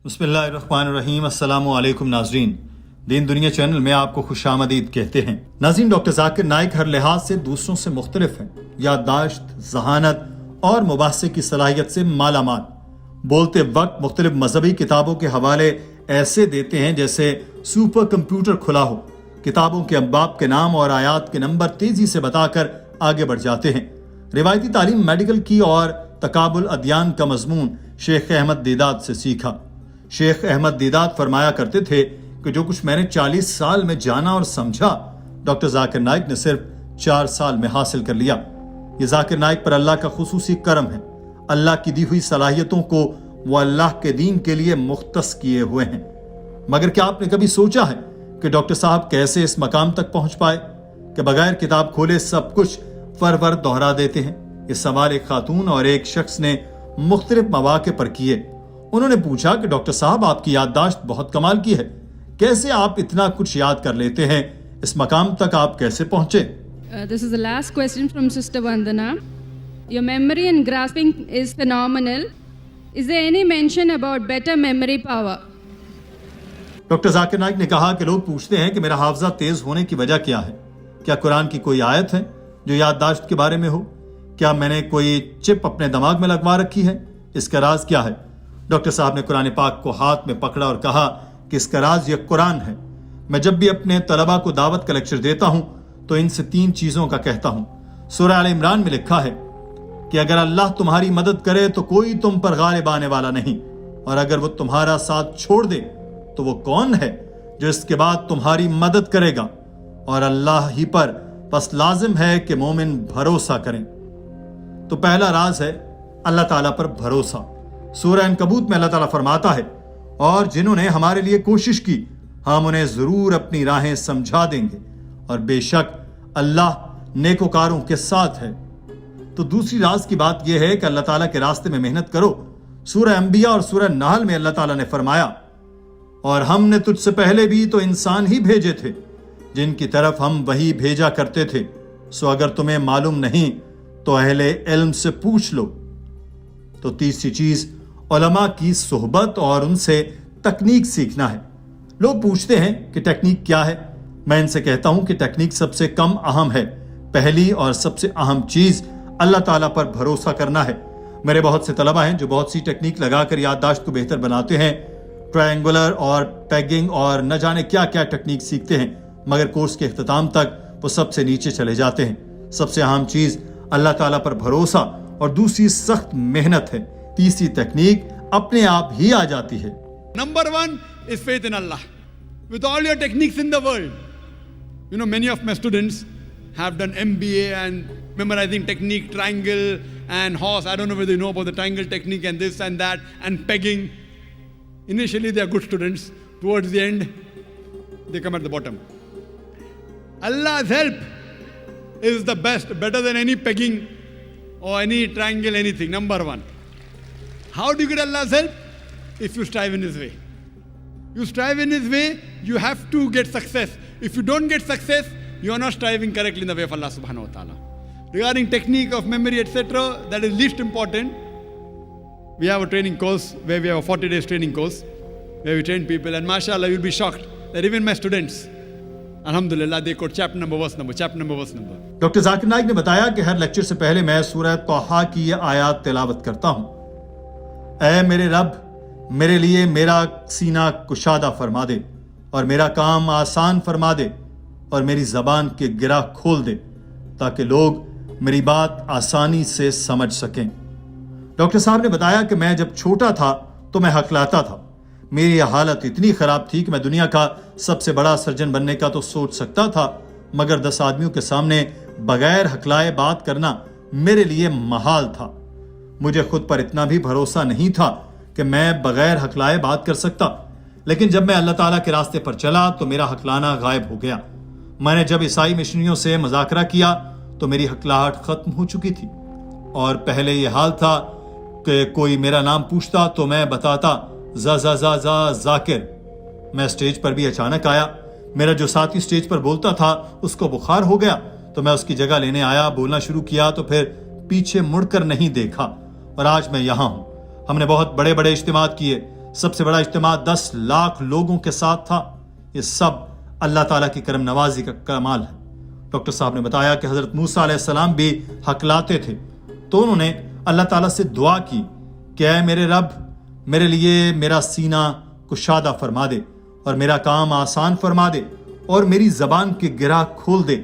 بسم اللہ الرحمن الرحیم۔ السلام علیکم ناظرین، دین دنیا چینل میں آپ کو خوش آمدید کہتے ہیں۔ ناظرین، ڈاکٹر ذاکر نائک ہر لحاظ سے دوسروں سے مختلف ہیں۔ یادداشت، ذہانت اور مباحثے کی صلاحیت سے مالا مال۔ بولتے وقت مختلف مذہبی کتابوں کے حوالے ایسے دیتے ہیں جیسے سپر کمپیوٹر کھلا ہو۔ کتابوں کے ابواب کے نام اور آیات کے نمبر تیزی سے بتا کر آگے بڑھ جاتے ہیں۔ روایتی تعلیم میڈیکل کی اور تقابل ادیان کا مضمون شیخ احمد دیدات سے سیکھا۔ شیخ احمد دیدات فرمایا کرتے تھے کہ جو کچھ میں نے 40 سال میں جانا اور سمجھا، ڈاکٹر ذاکر نائک نے صرف 4 سال میں حاصل کر لیا۔ یہ ذاکر نائک پر اللہ کا خصوصی کرم ہے۔ اللہ کی دی ہوئی صلاحیتوں کو وہ اللہ کے دین کے لیے مختص کیے ہوئے ہیں۔ مگر کیا آپ نے کبھی سوچا ہے کہ ڈاکٹر صاحب کیسے اس مقام تک پہنچ پائے کہ بغیر کتاب کھولے سب کچھ ور دہرا دیتے ہیں؟ یہ سوال ایک خاتون اور ایک شخص نے مختلف مواقع پر کیے۔ انہوں نے پوچھا کہ ڈاکٹر صاحب، آپ کی یادداشت بہت کمال کی ہے، کیسے آپ اتنا کچھ یاد کر لیتے ہیں؟ اس مقام تک آپ کیسے پہنچے؟ This is the last question from Sister Vandana. Your memory and grasping is phenomenal. Is there any mention about better memory power? Doctor Zakir Naik نے کہا کہ لوگ پوچھتے ہیں کہ میرا حافظہ تیز ہونے کی وجہ کیا ہے؟ کیا قرآن کی کوئی آیت ہے جو یادداشت کے بارے میں ہو؟ کیا میں نے کوئی چپ اپنے دماغ میں لگوا رکھی ہے؟ اس کا راز کیا ہے؟ ڈاکٹر صاحب نے قرآن پاک کو ہاتھ میں پکڑا اور کہا کہ اس کا راز یہ قرآن ہے۔ میں جب بھی اپنے طلباء کو دعوت کا لیکچر دیتا ہوں تو ان سے 3 چیزوں کا کہتا ہوں۔ سورہ آل عمران میں لکھا ہے کہ اگر اللہ تمہاری مدد کرے تو کوئی تم پر غالب آنے والا نہیں، اور اگر وہ تمہارا ساتھ چھوڑ دے تو وہ کون ہے جو اس کے بعد تمہاری مدد کرے گا؟ اور اللہ ہی پر بس لازم ہے کہ مومن بھروسہ کریں۔ تو پہلا راز ہے اللہ تعالیٰ پر بھروسہ۔ سورہ عنکبوت میں اللہ تعالیٰ فرماتا ہے، اور جنہوں نے ہمارے لیے کوشش کی ہم انہیں ضرور اپنی راہیں سمجھا دیں گے، اور بے شک اللہ نیکوکاروں کے ساتھ ہے۔ تو دوسری راز کی بات یہ ہے کہ اللہ تعالیٰ کے راستے میں محنت کرو۔ سورہ انبیاء اور سورہ نحل میں اللہ تعالیٰ نے فرمایا، اور ہم نے تجھ سے پہلے بھی تو انسان ہی بھیجے تھے جن کی طرف ہم وحی بھیجا کرتے تھے، سو اگر تمہیں معلوم نہیں تو اہل علم سے پوچھ لو۔ تو تیسری چیز علماء کی صحبت اور ان سے تکنیک سیکھنا ہے۔ لوگ پوچھتے ہیں کہ ٹیکنیک کیا ہے؟ میں ان سے کہتا ہوں کہ ٹیکنیک سب سے کم اہم ہے۔ پہلی اور سب سے اہم چیز اللہ تعالیٰ پر بھروسہ کرنا ہے۔ میرے بہت سے طلبہ ہیں جو بہت سی ٹیکنیک لگا کر یادداشت کو بہتر بناتے ہیں، ٹرائنگولر اور پیگنگ اور نہ جانے کیا کیا ٹیکنیک سیکھتے ہیں، مگر کورس کے اختتام تک وہ سب سے نیچے چلے جاتے ہیں۔ سب سے اہم چیز اللہ تعالیٰ پر بھروسہ اور دوسری سخت محنت ہے۔ تیسری ٹیکنیک اپنے آپ ہی آ جاتی ہے۔ Number 1 is faith in Allah. With all your techniques in the world, you know, many of my students have done MBA and memorizing technique, triangle and horse. I don't know whether you know about the triangle technique and this and that and pegging. Initially they are good students. Towards the end, they come at the bottom. Allah's help is the best, better than any pegging or any triangle, anything. Number 1. How do you get Allah's help? If you strive in His way. You strive in His way, you have to get success. If you don't get success, you are not striving correctly in the way of Allah subhanahu wa ta'ala. Regarding technique of memory, etc., that is least important. We have a training course where we have a 40 days training course where we train people, and mashallah, you'll be shocked that even my students, alhamdulillah, they quote chapter number, verse number, chapter number, verse number. Doctor Zakir Naik نے بتایا کہ ہر lecture سے پہلے میں سورہ طٰہٰ کی یہ آیات تلاوت کرتا ہوں۔ اے میرے رب، میرے لیے میرا سینہ کشادہ فرما دے، اور میرا کام آسان فرما دے، اور میری زبان کے گرہ کھول دے، تاکہ لوگ میری بات آسانی سے سمجھ سکیں۔ ڈاکٹر صاحب نے بتایا کہ میں جب چھوٹا تھا تو میں ہکلاتا تھا۔ میری حالت اتنی خراب تھی کہ میں دنیا کا سب سے بڑا سرجن بننے کا تو سوچ سکتا تھا، مگر 10 آدمیوں کے سامنے بغیر ہکلائے بات کرنا میرے لیے محال تھا۔ مجھے خود پر اتنا بھی بھروسہ نہیں تھا کہ میں بغیر ہکلائے بات کر سکتا، لیکن جب میں اللہ تعالیٰ کے راستے پر چلا تو میرا ہکلانا غائب ہو گیا۔ میں نے جب عیسائی مشنریوں سے مذاکرہ کیا تو میری ہکلاہٹ ختم ہو چکی تھی، اور پہلے یہ حال تھا کہ کوئی میرا نام پوچھتا تو میں بتاتا ذاکر۔ میں اسٹیج پر بھی اچانک آیا، میرا جو ساتھی اسٹیج پر بولتا تھا اس کو بخار ہو گیا تو میں اس کی جگہ لینے آیا، بولنا شروع کیا تو پھر پیچھے مڑ کر نہیں دیکھا، اور آج میں یہاں ہوں۔ ہم نے بہت بڑے بڑے اجتماعات کیے، سب سے بڑا اجتماع 10 لاکھ لوگوں کے ساتھ تھا. یہ سب اللہ تعالیٰ کی کرم نوازی کا کمال ہے. ڈاکٹر صاحب نے بتایا کہ حضرت موسیٰ علیہ السلام بھی ہکلاتے تھے تو انہوں نے اللہ تعالیٰ سے دعا کی کہ اے میرے رب، میرے لیے میرا سینہ کشادہ فرما دے اور میرا کام آسان فرما دے اور میری زبان کے گرہ کھول دے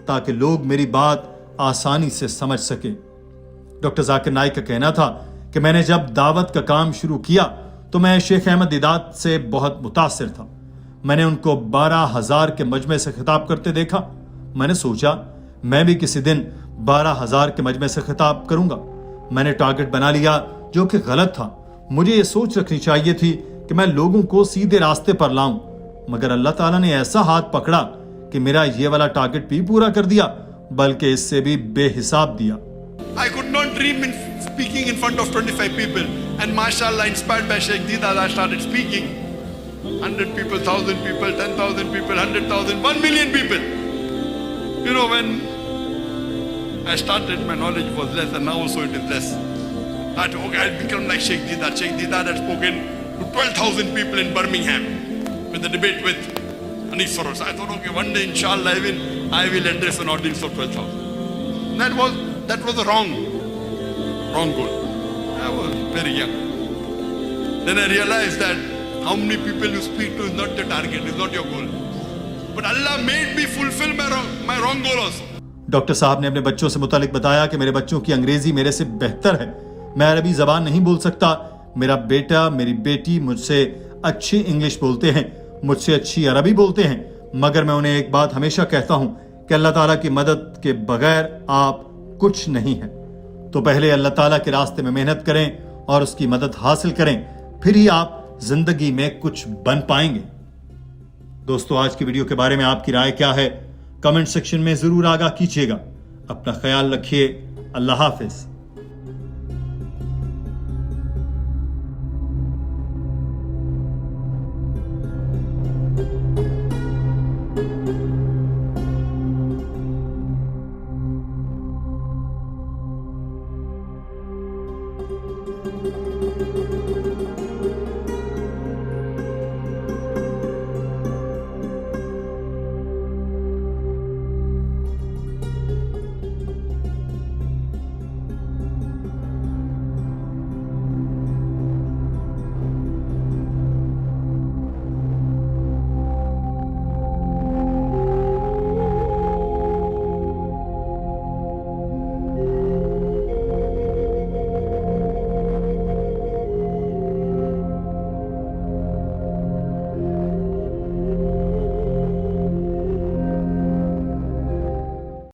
تاکہ لوگ میری بات آسانی سے سمجھ سکیں. ڈاکٹر ذاکر نائک کا کہنا تھا کہ میں نے جب دعوت کا کام شروع کیا تو میں شیخ احمد دیدات سے بہت متاثر تھا. میں نے ان کو 12,000 کے مجمع سے خطاب کرتے دیکھا. میں نے سوچا میں بھی کسی دن 12,000 کے مجمع سے خطاب کروں گا. میں نے ٹارگٹ بنا لیا جو کہ غلط تھا. مجھے یہ سوچ رکھنی چاہیے تھی کہ میں لوگوں کو سیدھے راستے پر لاؤں، مگر اللہ تعالیٰ نے ایسا ہاتھ پکڑا کہ میرا یہ والا ٹارگٹ بھی پورا کر دیا بلکہ اس سے بھی بے حساب دیا. I could not dream in speaking in front of 25 people, and mashallah, inspired by Sheikh Deedat, I started speaking. 100 people, 1,000 people, 10,000 people, 100,000, 1 million people. You know, when I started, my knowledge was less, and now also it is less. I thought, okay, I'll become like Sheikh Deedat. Sheikh Deedat had spoken to 12,000 people in Birmingham with the debate with Anis Farouz. I thought, okay, one day, inshallah, I will address an audience of 12,000. That was a wrong goal. I was very young. Then I realized that how many people you speak to is not the target, is not your goal. But Allah made me fulfill my wrong goal also. Doctor صاحب نے اپنے بچوں سے متعلق بتایا کہ میرے بچوں کی انگریزی میرے سے بہتر ہے. میں عربی زبان نہیں بول سکتا. میرا بیٹا میری بیٹی مجھ سے اچھی انگلش بولتے ہیں، مجھ سے اچھی عربی بولتے ہیں، مگر میں انہیں ایک بات ہمیشہ کہتا ہوں کہ اللہ تعالیٰ کی مدد کے بغیر آپ کچھ نہیں ہیں. تو پہلے اللہ تعالیٰ کے راستے میں محنت کریں اور اس کی مدد حاصل کریں، پھر ہی آپ زندگی میں کچھ بن پائیں گے. دوستو، آج کی ویڈیو کے بارے میں آپ کی رائے کیا ہے؟ کمنٹ سیکشن میں ضرور آگاہ کیجیے گا. اپنا خیال رکھیے. اللہ حافظ.